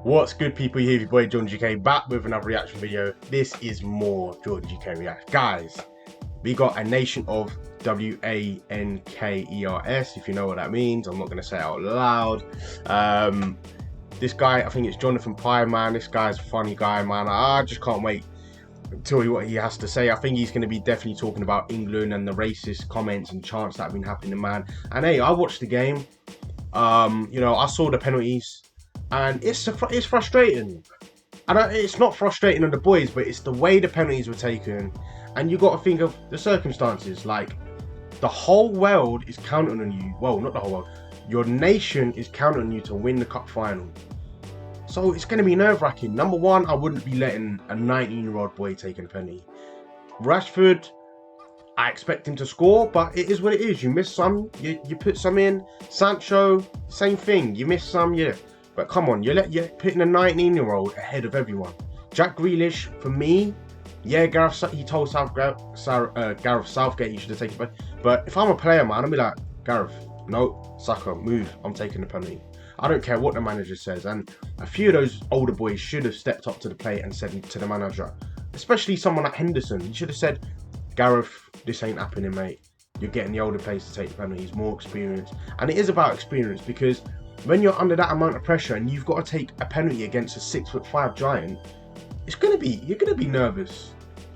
What's good, people? Here, your boy JORDONGK back with another reaction video. This is more JORDONGK reaction. Guys, we got a nation of WANKERS, if you know what that means. I'm not going to say it out loud. This guy, I think it's Johnathan Pie, man. This guy's a funny guy, man. I just can't wait to hear what he has to say. I think he's going to be definitely talking about England and the racist comments and chants that have been happening, man. And hey, I watched the game. You know, I saw the penalties. And it's frustrating. And it's not frustrating on the boys, but it's the way the penalties were taken. And you got to think of the circumstances. Like, the whole world is counting on you. Well, not the whole world. Your nation is counting on you to win the cup final. So it's going to be nerve-wracking. Number one, I wouldn't be letting a 19-year-old boy take a penalty. Rashford, I expect him to score, but it is what it is. You miss some, you put some in. Sancho, same thing. You miss some, yeah. But come on, you're putting a 19-year-old ahead of everyone. Jack Grealish, for me, yeah, he told Gareth Southgate he should have taken it. But if I'm a player, man, I'll be like, Gareth, no, Saka, move. I'm taking the penalty. I don't care what the manager says. And a few of those older boys should have stepped up to the plate and said to the manager, especially someone like Henderson, he should have said, Gareth, this ain't happening, mate. You're getting the older players to take the penalty. He's more experienced. And it is about experience, because when you're under that amount of pressure and you've got to take a penalty against a 6'5" giant, you're gonna be nervous.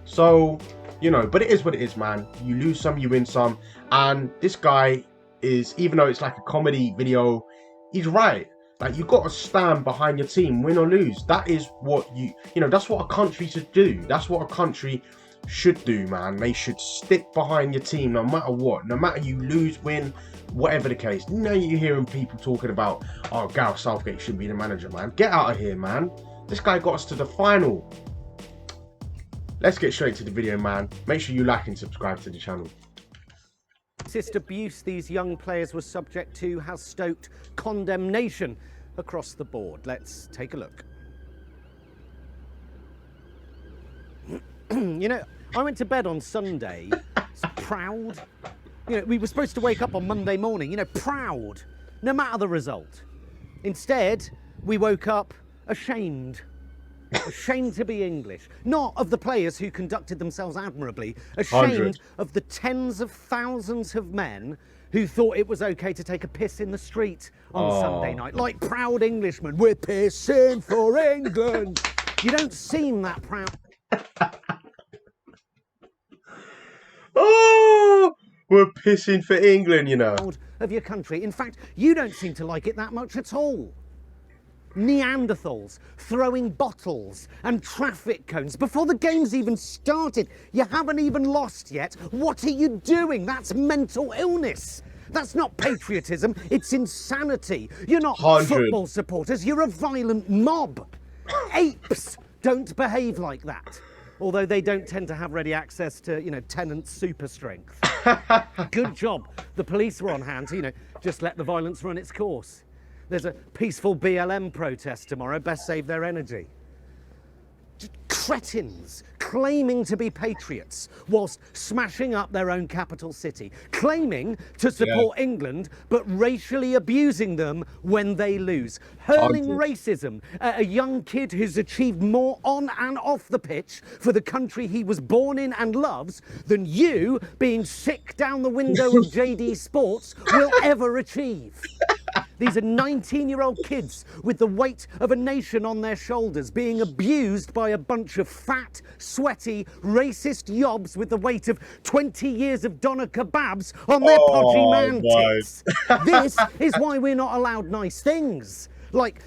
So, you know, but it is what it is, man. You lose some, you win some. And this guy is, even though it's like a comedy video, he's right. Like, you've got to stand behind your team, win or lose. That is what you know, that's what a country should do. That's what a country should do, man. They should stick behind your team no matter what. No matter you lose, win, whatever the case. You know, you're hearing people talking about, oh, Gareth Southgate shouldn't be the manager, man. Get out of here, man. This guy got us to the final. Let's get straight to the video, man. Make sure you like and subscribe to the channel. Racist abuse these young players were subject to has stoked condemnation across the board. Let's take a look. You know, I went to bed on Sunday, proud. You know, we were supposed to wake up on Monday morning, you know, proud, no matter the result. Instead, we woke up ashamed. Ashamed to be English. Not of the players who conducted themselves admirably. Ashamed of the tens of thousands of men who thought it was okay to take a piss in the street on Sunday night. Like proud Englishmen. We're pissing for England. You don't seem that proud. Oh, we're pissing for England, you know. Of your country. In fact, you don't seem to like it that much at all. Neanderthals throwing bottles and traffic cones before the game's even started. You haven't even lost yet. What are you doing? That's mental illness. That's not patriotism. It's insanity. You're not football supporters. You're a violent mob. Apes don't behave like that. Although they don't tend to have ready access to, you know, Tennant's super strength. Good job. The police were on hand to, you know, just let the violence run its course. There's a peaceful BLM protest tomorrow. Best save their energy. Just cretins claiming to be patriots whilst smashing up their own capital city. Claiming to support England, but racially abusing them when they lose. Hurling racism at a young kid who's achieved more on and off the pitch for the country he was born in and loves than you being sick down the window of JD Sports will ever achieve. These are 19-year-old kids with the weight of a nation on their shoulders being abused by a bunch of fat, sweaty, racist yobs with the weight of 20 years of doner kebabs on their podgy man tits. This is why we're not allowed nice things. Like...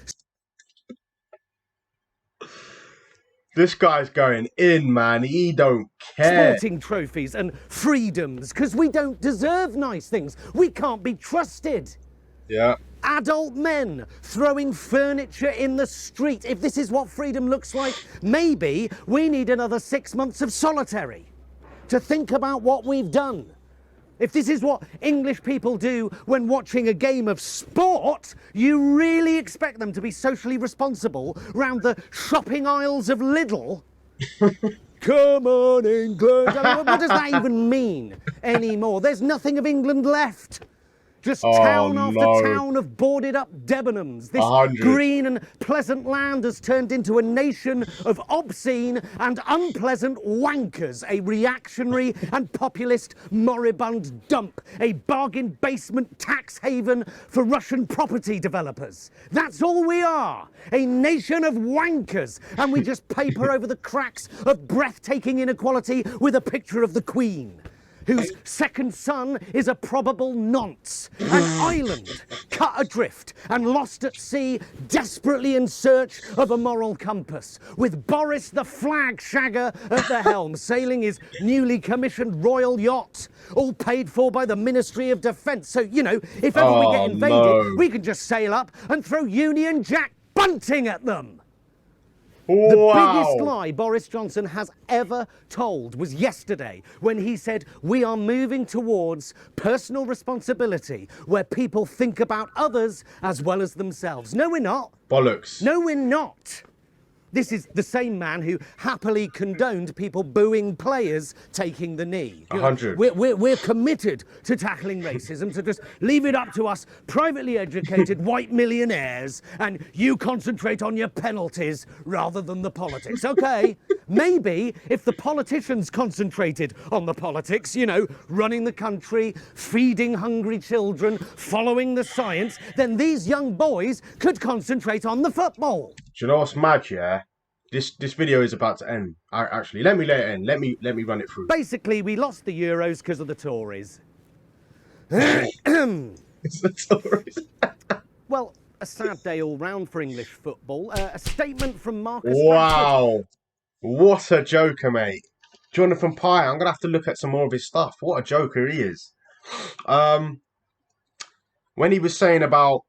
This guy's going in, man. He don't care. Sporting trophies and freedoms, because we don't deserve nice things. We can't be trusted. Yeah. Adult men throwing furniture in the street. If this is what freedom looks like, maybe we need another 6 months of solitary to think about what we've done. If this is what English people do when watching a game of sport, you really expect them to be socially responsible round the shopping aisles of Lidl? Come on, England. I mean, what does that even mean anymore? There's nothing of England left. Just Oh town after no. town of boarded up Debenhams. This 100. green and pleasant land has turned into a nation of obscene and unpleasant wankers, a reactionary and populist moribund dump, a bargain basement tax haven for Russian property developers. That's all we are, a nation of wankers, and we just paper over the cracks of breathtaking inequality with a picture of the Queen, whose second son is a probable nonce, an island cut adrift and lost at sea, desperately in search of a moral compass, with Boris the flag shagger at the helm, sailing his newly commissioned royal yacht, all paid for by the Ministry of Defence. So, you know, if ever we get invaded, no. we can just sail up and throw Union Jack bunting at them. Wow. The biggest lie Boris Johnson has ever told was yesterday when he said we are moving towards personal responsibility where people think about others as well as themselves. No, we're not. Bollocks. No, we're not. This is the same man who happily condoned people booing players taking the knee. 100. We're committed to tackling racism, so just leave it up to us privately educated white millionaires and you concentrate on your penalties rather than the politics. Okay, maybe if the politicians concentrated on the politics, you know, running the country, feeding hungry children, following the science, then these young boys could concentrate on the football. Do you know what's mad, yeah? This video is about to end. Actually, let me let it end. Let me run it through. Basically, we lost the Euros because of the Tories. It's the Tories. Well, a sad day all round for English football. A statement from Marcus. Wow. What a joker, mate. Johnathan Pye, I'm going to have to look at some more of his stuff. What a joker he is. When he was saying about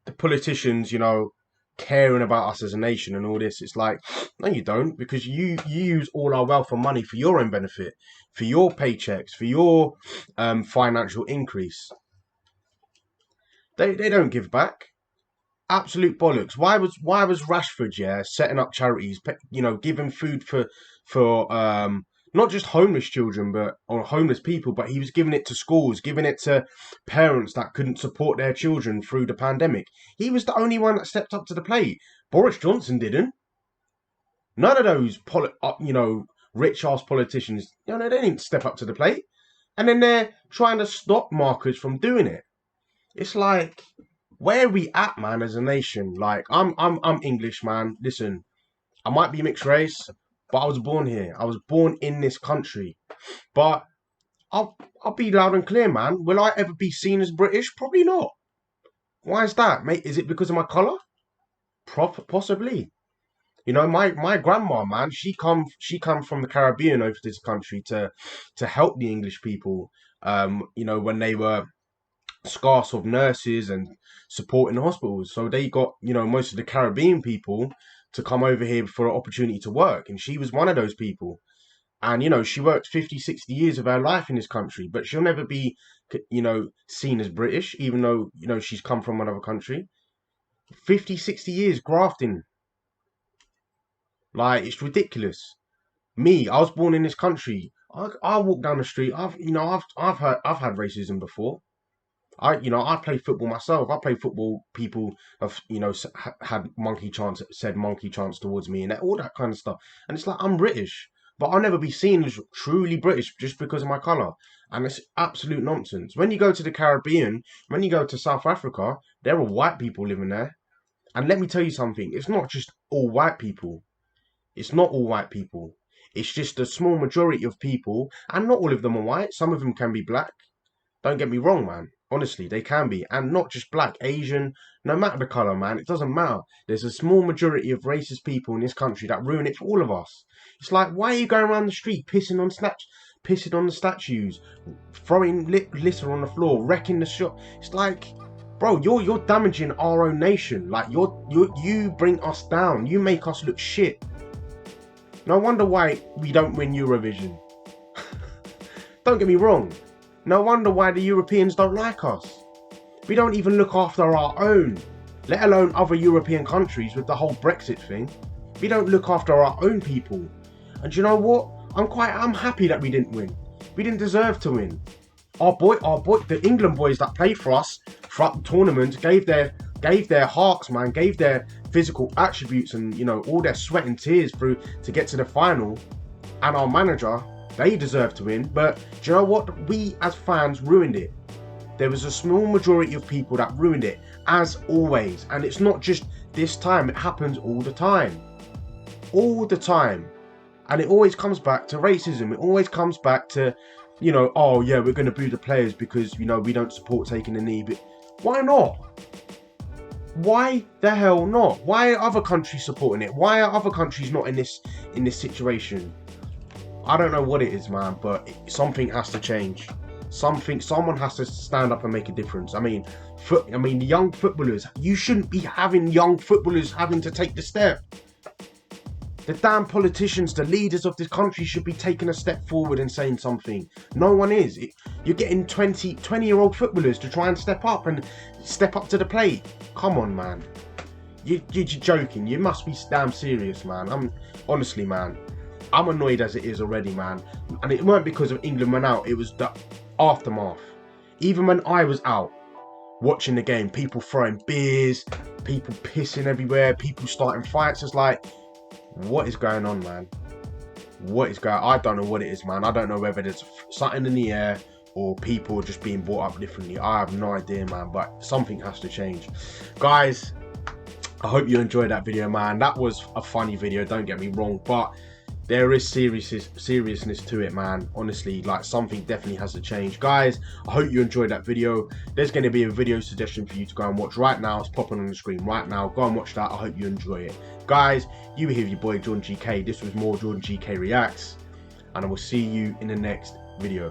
the politicians, you know, caring about us as a nation and all this, it's like, no, you don't, because you use all our wealth and money for your own benefit, for your paychecks, for your financial increase. They don't give back. Absolute bollocks. Why was Rashford, yeah, setting up charities, you know, giving food for not just homeless children or homeless people, but he was giving it to schools, giving it to parents that couldn't support their children through the pandemic. He was the only one that stepped up to the plate. Boris Johnson didn't. None of those you know, rich ass politicians, you know, they didn't step up to the plate. And then they're trying to stop Marcus from doing it. It's like, where are we at, man, as a nation? Like, I'm English, man. Listen, I might be mixed race, but I was born here. I was born in this country. But I'll be loud and clear, man. Will I ever be seen as British? Probably not. Why is that, mate? Is it because of my colour? Possibly. You know, my grandma, man, she come from the Caribbean over to this country to help the English people. You know, when they were scarce of nurses and support in the hospitals. So they got, you know, most of the Caribbean people to come over here for an opportunity to work. And she was one of those people. And, you know, she worked 50, 60 years of her life in this country, but she'll never be, you know, seen as British, even though, you know, she's come from another country. 50, 60 years grafting. Like, it's ridiculous. Me, I was born in this country. I walk down the street. I've had racism before. I play football myself. I play football. People have, you know, said monkey chants towards me and all that kind of stuff. And it's like, I'm British, but I'll never be seen as truly British just because of my colour. And it's absolute nonsense. When you go to the Caribbean, when you go to South Africa, there are white people living there. And let me tell you something. It's not just all white people. It's not all white people. It's just a small majority of people. And not all of them are white. Some of them can be black. Don't get me wrong, man. Honestly, they can be. And not just black, Asian, no matter the colour, man. It doesn't matter. There's a small majority of racist people in this country that ruin it for all of us. It's like, why are you going around the street pissing on the statues, throwing litter on the floor, wrecking the shop? It's like, bro, you're damaging our own nation. Like, you bring us down. You make us look shit. No wonder why we don't win Eurovision. Don't get me wrong. No wonder why the Europeans don't like us. We don't even look after our own, let alone other European countries with the whole Brexit thing. We don't look after our own people. And you know what? I'm happy that we didn't win. We didn't deserve to win. our boy, the England boys that played for us throughout the tournament gave their hearts, man, gave their physical attributes and, you know, all their sweat and tears through to get to the final. And our manager, they deserve to win. But do you know what? We as fans ruined it. There was a small majority of people that ruined it, as always. And it's not just this time, it happens all the time. All the time. And it always comes back to racism. It always comes back to, you know, oh yeah, we're going to boo the players because, you know, we don't support taking the knee. But why not? Why the hell not? Why are other countries supporting it? Why are other countries not in this situation? I don't know what it is, man, but something has to change. Someone has to stand up and make a difference. I mean, the young footballers, you shouldn't be having young footballers having to take the step. The damn politicians, the leaders of this country should be taking a step forward and saying something. No one is. You're getting 20-year-old footballers to try and step up to the plate. Come on, man. You're joking. You must be damn serious, man. Honestly, man. I'm annoyed as it is already, man. And it weren't because of England went out. It was the aftermath. Even when I was out watching the game, people throwing beers, people pissing everywhere, people starting fights. It's like, what is going on, man? I don't know what it is, man. I don't know whether there's something in the air or people just being brought up differently. I have no idea, man, but something has to change. Guys, I hope you enjoyed that video, man. That was a funny video, don't get me wrong, but there is seriousness to it, man. Honestly, like, something definitely has to change. Guys, I hope you enjoyed that video. There's going to be a video suggestion for you to go and watch right now. It's popping on the screen right now. Go and watch that. I hope you enjoy it. Guys, you were here with your boy JORDONGK. This was more JORDONGK Reacts, and I will see you in the next video.